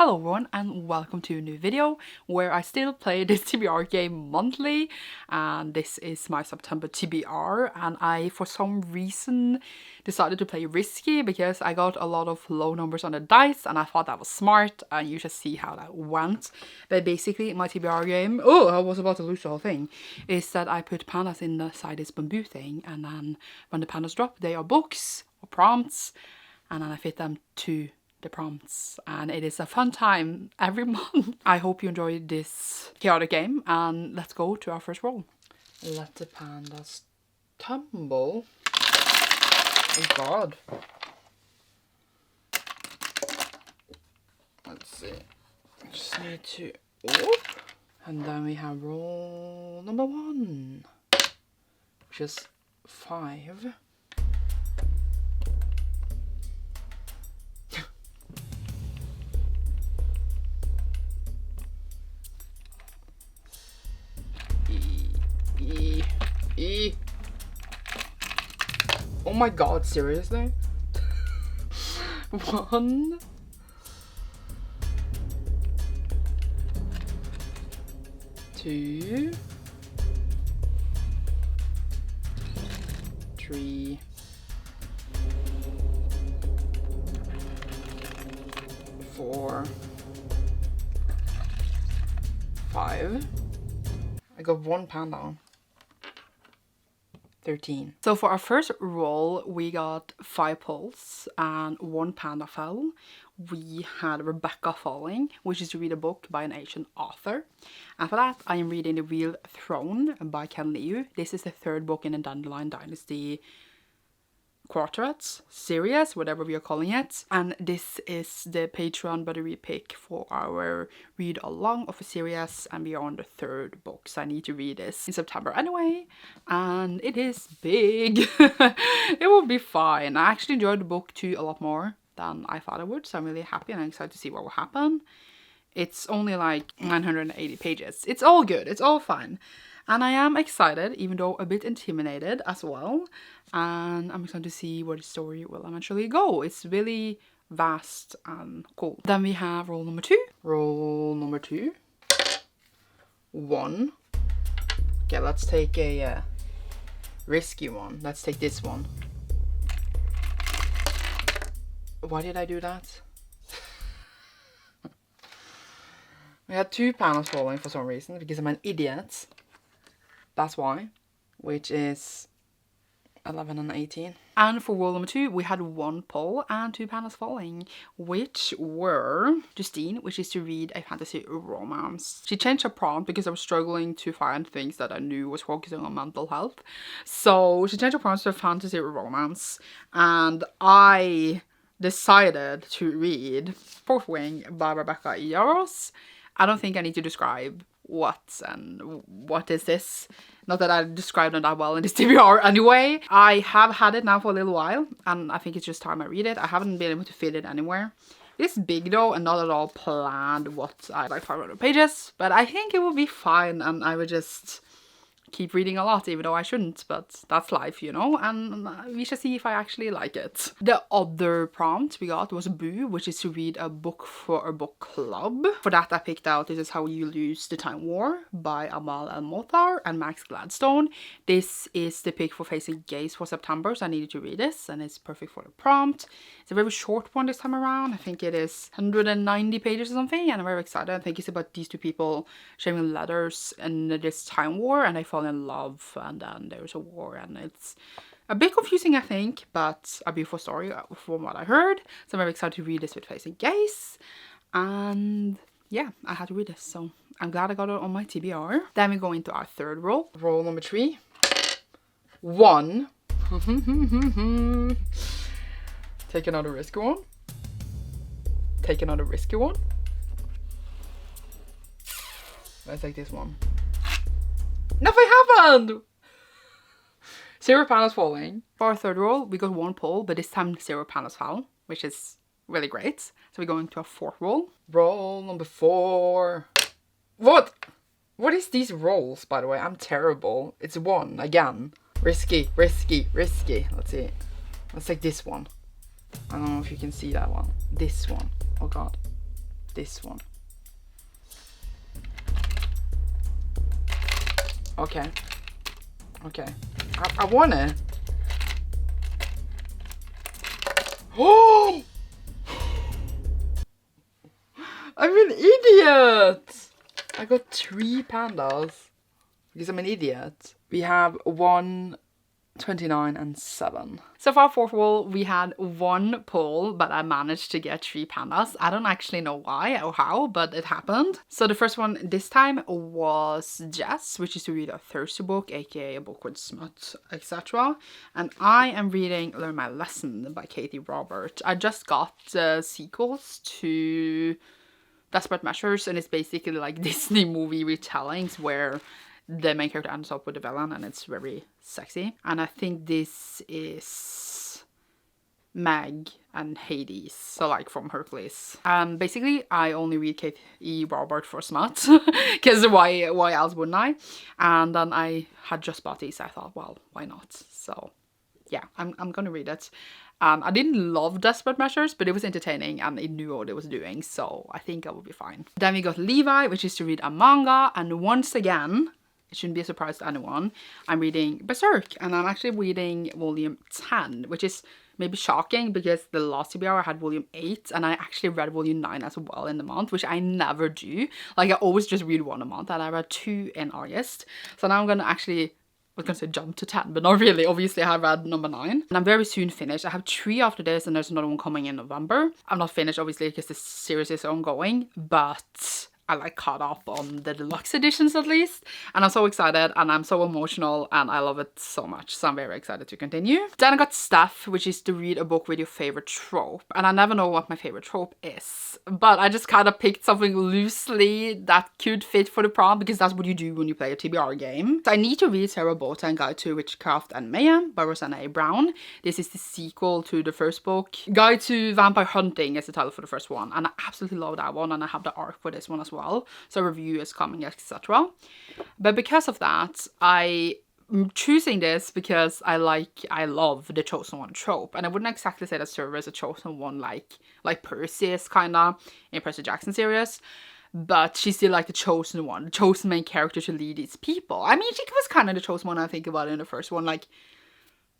Hello everyone and welcome to a new video where I still play this TBR game monthly, and this is my September TBR, and I for some reason decided to play risky because I got a lot of low numbers on the dice and I thought that was smart, and you should see how that went. But basically my TBR game, oh I was about to lose the whole thing, is that I put pandas inside this bamboo thing, and then when the pandas drop they are books or prompts, and then I fit them to the prompts, and it is a fun time every month. I hope you enjoyed this chaotic game, and let's go to our first roll. Let the pandas tumble. Oh god. Let's see. Just need to and then we have roll number 1, which is 5. Oh my god, seriously? 1, 2, 3, 4, 5. I got 1 panda. 13. So for our first roll, we got 5 pulls and 1 panda fell. We had Rebecca falling, which is to read a book by an Asian author. And for that, I am reading The Real Throne by Ken Liu. This is the 3rd book in the Dandelion Dynasty Quartet series, whatever we are calling it, and this is the Patreon buddy pick for our read along of a series, and we are on the 3rd book, so I need to read this in September anyway, and it is big. It will be fine. I actually enjoyed the book too a lot more than I thought I would, so I'm really happy and I'm excited to see what will happen. It's only like 980 pages. It's all good, it's all fine. And I am excited, even though a bit intimidated as well. And I'm excited to see where the story will eventually go. It's really vast and cool. Then we have roll number 2. Roll number 2. 1. Okay, let's take a risky one. Let's take this one. Why did I do that? We had 2 panels falling for some reason, because I'm an idiot. That's why, which is 11 and 18. And for roll number 2, we had 1 pull and 2 pandas falling, which were Justine, which is to read a fantasy romance. She changed her prompt because I was struggling to find things that I knew was focusing on mental health. So she changed her prompt to a fantasy romance, and I decided to read 4th Wing by Rebecca Yaros. I don't think I need to describe what is this. Not that I described it that well in this TBR anyway. I have had it now for a little while, and I think it's just time I read it. I haven't been able to fit it anywhere. It's big though, and not at all planned what I like 500 pages, but I think it will be fine, and I would just keep reading a lot, even though I shouldn't, but that's life, you know, and we shall see if I actually like it. The other prompt we got was Boo, which is to read a book for a book club. For that I picked out This Is How You Lose the Time War by Amal El-Mothar and Max Gladstone. This is the pick for Facing Gaze for September, so I needed to read this, and it's perfect for the prompt. It's a very short one this time around. I think it is 190 pages or something, and I'm very excited. I think it's about these 2 people sharing letters in this time war, and they fall in love, and then there's a war, and it's a bit confusing, I think, but a beautiful story from what I heard. So I'm very excited to read this with Facing Gaze, and yeah, I had to read this, so I'm glad I got it on my TBR. Then we go into our 3rd roll. Roll number 3. 1. Take another risky one. Take another risky one. Let's take this one. Nothing happened! 0 pandas falling. For our 3rd roll, we got 1 pull, but this time 0 pandas fell, which is really great. So we're going to our 4th roll. Roll number 4. What? What is these rolls, by the way? I'm terrible. It's 1 again. Risky, risky, risky. Let's see. Let's take this one. I don't know if you can see that one. This one. Oh god. this one. Okay. Okay. I want it. Oh! I'm an idiot! I got 3 pandas. Because I'm an idiot. We have 1, 29 and 7. So far, fourth wall, we had 1 pull, but I managed to get 3 pandas. I don't actually know why or how, but it happened. So the first one this time was Jess, which is to read a Thursday book, aka a book with smut, etc. And I am reading Learn My Lesson by Katie Robert. I just got the sequels to Desperate Measures, and it's basically like Disney movie retellings where the main character ends up with the villain, and it's very sexy. And I think this is Meg and Hades, so like from Hercules. Basically, I only read Katie Robert for smut, because why else wouldn't I? And then I had just bought these. I thought, well, why not? So yeah, I'm gonna read it. I didn't love Desperate Measures, but it was entertaining and it knew what it was doing, so I think I will be fine. Then we got Levi, which is to read a manga, and once again, it shouldn't be a surprise to anyone, I'm reading Berserk, and I'm actually reading volume 10, which is maybe shocking because the last TBR I had volume 8, and I actually read volume 9 as well in the month, which I never do. Like, I always just read 1 a month, and I read 2 in August. So now I'm gonna actually, I was gonna say jump to 10, but not really. Obviously, I have read number 9, and I'm very soon finished. I have 3 after this, and there's another one coming in November. I'm not finished, obviously, because the series is ongoing, but I like caught up on the deluxe editions at least, and I'm so excited and I'm so emotional and I love it so much, so I'm very excited to continue. Then I got Steph, which is to read a book with your favorite trope, and I never know what my favorite trope is, but I just kind of picked something loosely that could fit for the prompt because that's what you do when you play a TBR game. So I need to read Sarah Bota Guide to Witchcraft and Mayhem by Rosanna A. Brown. This is the sequel to the first book. Guide to Vampire Hunting is the title for the first one, and I absolutely love that one, and I have the arc for this one as well. So review is coming, etc. But because of that, I'm choosing this because I love the Chosen One trope, and I wouldn't exactly say that Server is a Chosen One like Percy is kind of in Percy Jackson series, but she's still like the chosen one, the chosen main character to lead these people. I mean, she was kind of the chosen one. I think about it in the first one, like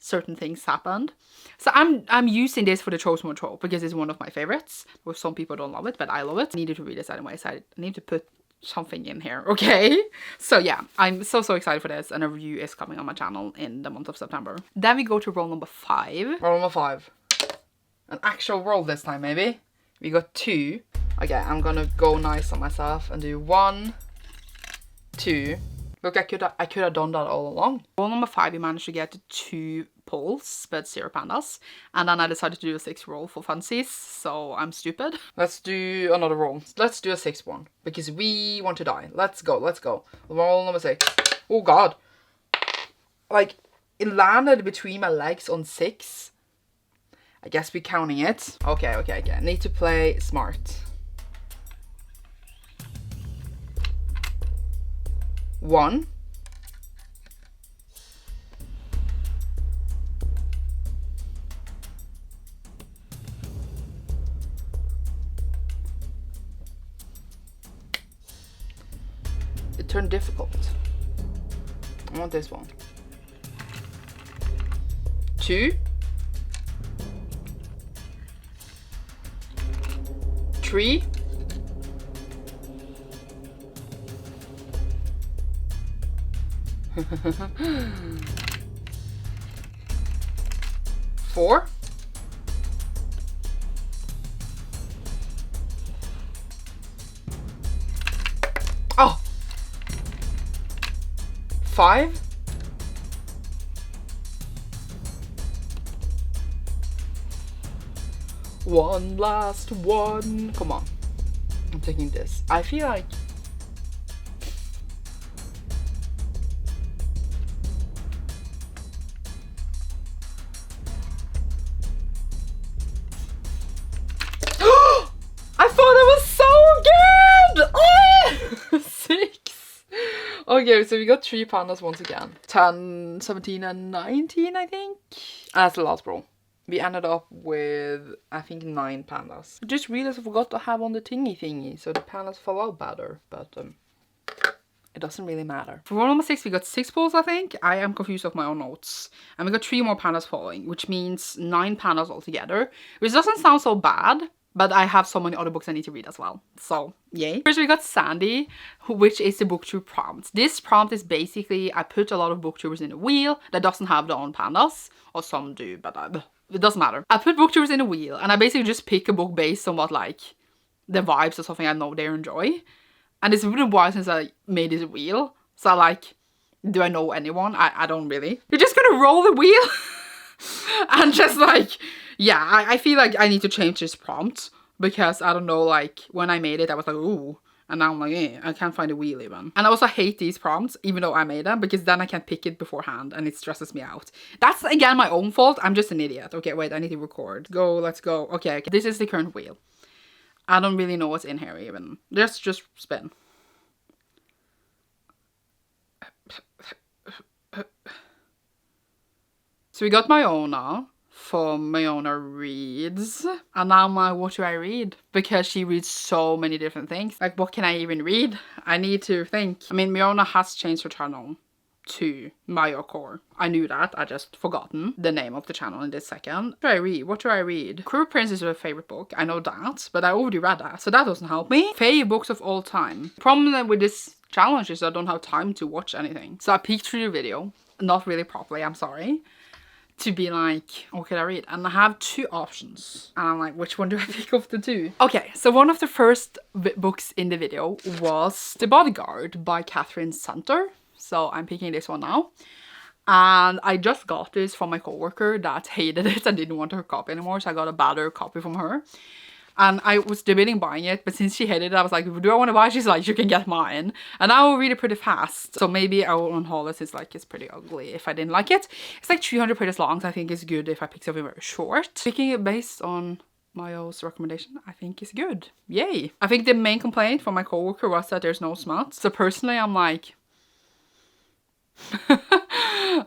certain things happened. So I'm using this for the Chosen One trope because it's one of my favorites. Well, some people don't love it, but I love it. I needed to read this anyway, so I need to put something in here, okay? So yeah, I'm so excited for this, and a review is coming on my channel in the month of September. Then we go to roll number 5. Roll number 5. An actual roll this time, maybe. We got 2. Okay, I'm gonna go nice on myself and do 1, 2. Look, I could have done that all along. Roll number 5, we managed to get 2 pulls, but 0 pandas. And then I decided to do a 6th roll for funsies, so I'm stupid. Let's do another roll. Let's do a 6th one, because we want to die. Let's go, let's go. Roll number 6. Oh god. Like, it landed between my legs on 6. I guess we're counting it. Okay. I need to play smart. 1. It turned difficult. I want this one. 2. 3. 4. 5. 1 last one. Come on. I'm taking this. I feel like okay, so we got 3 pandas once again. 10, 17 and 19, I think. And that's the last roll. We ended up with, I think, 9 pandas. I just realized I forgot to have on the thingy, so the pandas fall out better, but it doesn't really matter. For rule number 6, we got 6 pulls, I think. I am confused of my own notes. And we got 3 more pandas falling, which means 9 pandas altogether, which doesn't sound so bad, but I have so many other books I need to read as well. So, yay. First, we got Sandy, which is the booktube prompt. This prompt is basically, I put a lot of booktubers in a wheel that doesn't have their own pandas, or some do, but it doesn't matter. I put booktubers in a wheel, and I basically just pick a book based on what, like, the vibes or something I know they enjoy. And it's been a while since I made this wheel, so like, do I know anyone? I don't really. You're just gonna roll the wheel and just like, yeah, I feel like I need to change this prompt because I don't know, like, when I made it, I was like, ooh, and now I'm like, I can't find a wheel even. And I also hate these prompts, even though I made them, because then I can't pick it beforehand and it stresses me out. That's, again, my own fault. I'm just an idiot. Okay, wait, I need to record. Go, let's go. Okay, this is the current wheel. I don't really know what's in here even. Let's just spin. So we got Mayona from Mayona Reads. And now I'm like, what do I read? Because she reads so many different things. Like, what can I even read? I need to think. I mean, Mayona has changed her channel to Mayokor. I knew that, I just forgotten the name of the channel in this second. What do I read? What do I read? Cruel Prince is my favorite book, I know that, but I already read that, so that doesn't help me. Favorite books of all time. The problem with this challenge is I don't have time to watch anything. So I peeked through the video, not really properly, I'm sorry, to be like, what could I read? And I have 2 options. And I'm like, which one do I pick of the 2? Okay, so one of the first books in the video was The Bodyguard by Catherine Center. So I'm picking this one now. And I just got this from my coworker that hated it and didn't want her copy anymore. So I got a better copy from her. And I was debating buying it, but since she hated it, I was like, do I want to buy it? She's like, you can get mine. And I will read it pretty fast. So maybe I will unhaul it. It's like, it's pretty ugly if I didn't like it. It's like 300 pages long, so I think it's good if I pick something very short. Picking it based on Mayo's recommendation, I think is good. Yay. I think the main complaint from my coworker was that there's no smut. So personally, I'm like,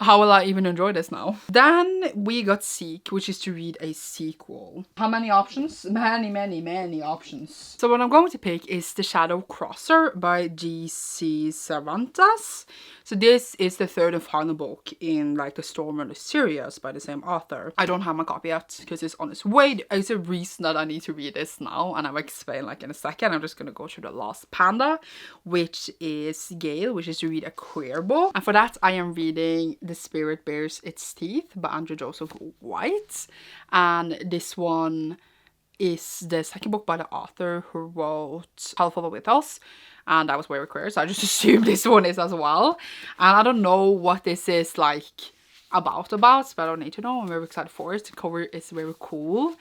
how will I even enjoy this now? Then we got Seek, which is to read a sequel. How many options? Many options. So what I'm going to pick is The Shadow Crosser by G.C. Cervantes. So this is the 3rd and final book in like the Stormrunner series by the same author. I don't have my copy yet because it's on its way. There's a reason that I need to read this now, and I'll explain like in a second. I'm just gonna go through the last panda, which is Gale, which is to read a queer book. And for that, I am reading The Spirit Bears Its Teeth by Andrew Joseph White. And this one is the 2nd book by the author who wrote How to Follow With Us. And that was very queer, so I just assumed this one is as well. And I don't know what this is like about, but I don't need to know. I'm very excited for it. The cover is very cool,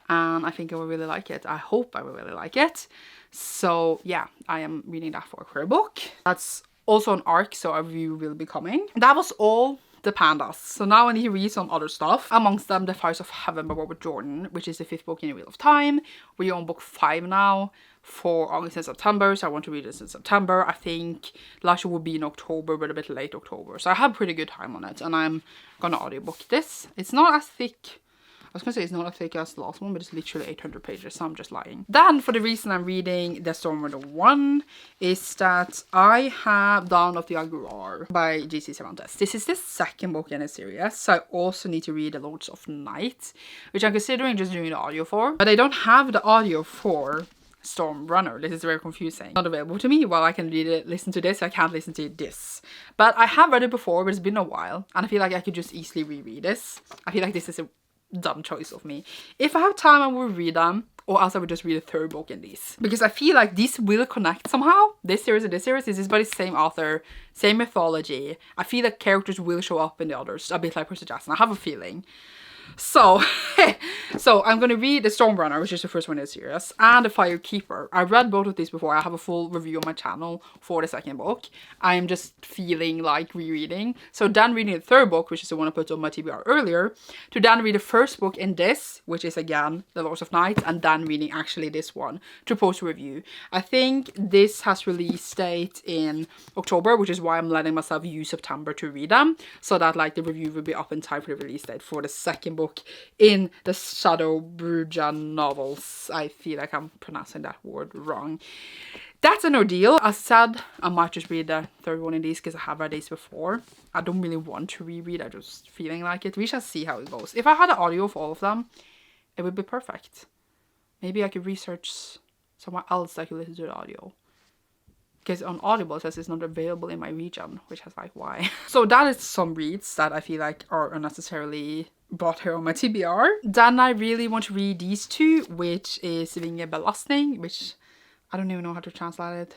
and I think I will really like it. I hope I will really like it. So yeah, I am reading that for a queer book. That's also an arc, so a review will be coming. That was all the pandas. So now I need to read some other stuff. Amongst them, The Fires of Heaven by Robert Jordan, which is the 5th book in the Wheel of Time. We're on book 5 now for August and September, so I want to read this in September. I think last year would be in October, but a bit late October. So I have pretty good time on it, and I'm gonna audiobook this. It's not as thick. I was gonna say it's not as thick as the last one, but it's literally 800 pages, so I'm just lying. Then, for the reason I'm reading The Stormrunner 1 is that I have Dawn of the Aguilar by G.C. Cervantes. This is the 2nd book in a series, so I also need to read The Lords of Night, which I'm considering just doing the audio for. But I don't have the audio for Stormrunner. This is very confusing. Not available to me. Well, I can read it, listen to this. I can't listen to this. But I have read it before, but it's been a while. And I feel like I could just easily reread this. I feel like this is a dumb choice of me. If I have time, I will read them. Or else I would just read a 3rd book in these. Because I feel like these will connect somehow. This series and this series. This is by the same author. Same mythology. I feel like characters will show up in the others. A bit like Percy Jackson. I have a feeling. So, I'm going to read The Stormrunner, which is the 1st one in the series, and The Firekeeper. I read both of these before. I have a full review on my channel for the 2nd book. I am just feeling like rereading. So then reading the 3rd book, which is the one I put on my TBR earlier, to then read the 1st book in this, which is again The Lords of Night, and then reading actually this one to post a review. I think this has release date in October, which is why I'm letting myself use September to read them, so that like the review will be up in time for the release date for the 2nd second book in the Shadow Bruja novels. I feel like I'm pronouncing that word wrong. That's an ordeal. As said, I might just read the third one in these because I have read these before. I don't really want to reread, I'm just feeling like it. We shall see how it goes. If I had an audio for all of them, it would be perfect. Maybe I could research somewhere else that I could listen to the audio. Because on Audible it says it's not available in my region, which is like, why? So that is some reads that I feel like are unnecessarily brought here on my TBR. Then I really want to read these two, which is Vinge Belastning, which I don't even know how to translate it.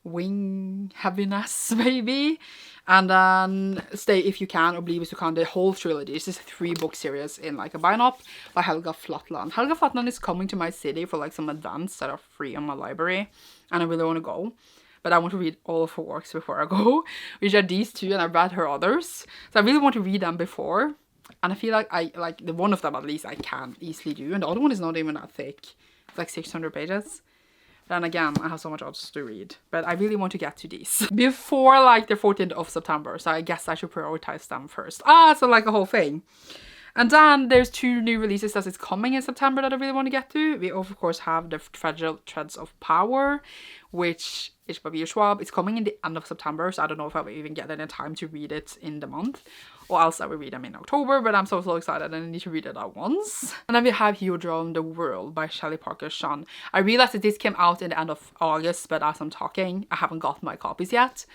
Wing heaviness, maybe. And then Stay If You Can or Believe As You Can, the whole trilogy. This is a 3-book series in like a bind-up by Helga Flatland. Helga Flatland is coming to my city for like some events that are free on my library, and I really want to go. But I want to read all of her works before I go, which are these two, and I've read her others. So I really want to read them before. And I feel like the one of them at least I can easily do. And the other one is not even that thick. It's like 600 pages. Then again, I have so much else to read. But I really want to get to these before like the 14th of September. So I guess I should prioritize them first. So like a whole thing. And then there's 2 new releases that is coming in September that I really want to get to. We of course have the Fragile Threads of Power, which is by B. Schwab. It's coming in the end of September, so I don't know if I will even get any time to read it in the month. Or else I will read them in October, but I'm so excited and I need to read it at once. And then we have Heodrome the World by Shelley Parker Shan. I realized that this came out in the end of August, but as I'm talking, I haven't got my copies yet.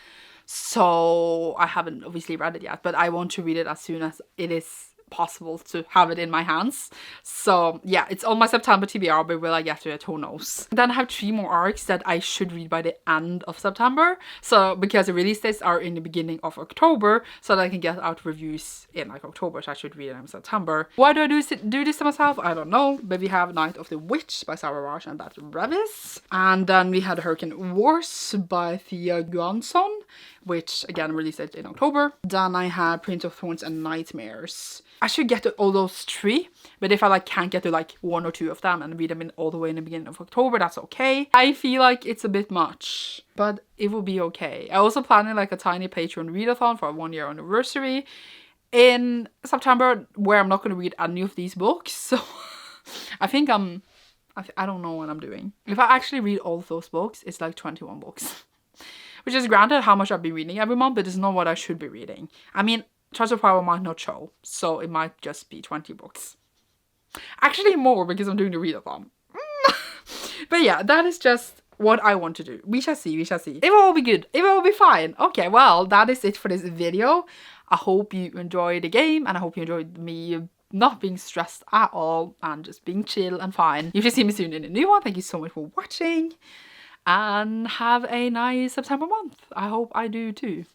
So I haven't obviously read it yet, but I want to read it as soon as it is possible to have it in my hands. So yeah, it's on my September TBR, but will I get to it? Who knows? Then I have 3 more arcs that I should read by the end of September. So because the release dates are in the beginning of October, so that I can get out reviews in like October, so I should read them in September. Why do I do this to myself? I don't know. But we have Night of the Witch by Sarah Raj and Bat Revis. And then we had Hurricane Wars by Thea Guanson, which again released it in October. Then I had Prince of Thorns and Nightmares. I should get to all those 3, but if I like can't get to like 1 or 2 of them and read them in all the way in the beginning of October, that's okay. I feel like it's a bit much, but it will be okay. I also planning like a tiny Patreon readathon for a 1-year anniversary in September, where I'm not going to read any of these books. So I think I don't know what I'm doing. If I actually read all of those books, it's like 21 books. Which is granted how much I've been reading every month, but it's not what I should be reading. I mean, Threads of Power might not show, so it might just be 20 books. Actually more, because I'm doing the readathon. But yeah, that is just what I want to do. We shall see, we shall see. If it will be good, if it will be fine. Okay, well, that is it for this video. I hope you enjoyed the game, and I hope you enjoyed me not being stressed at all, and just being chill and fine. You should see me soon in a new one. Thank you so much for watching, and have a nice September month. I hope I do too.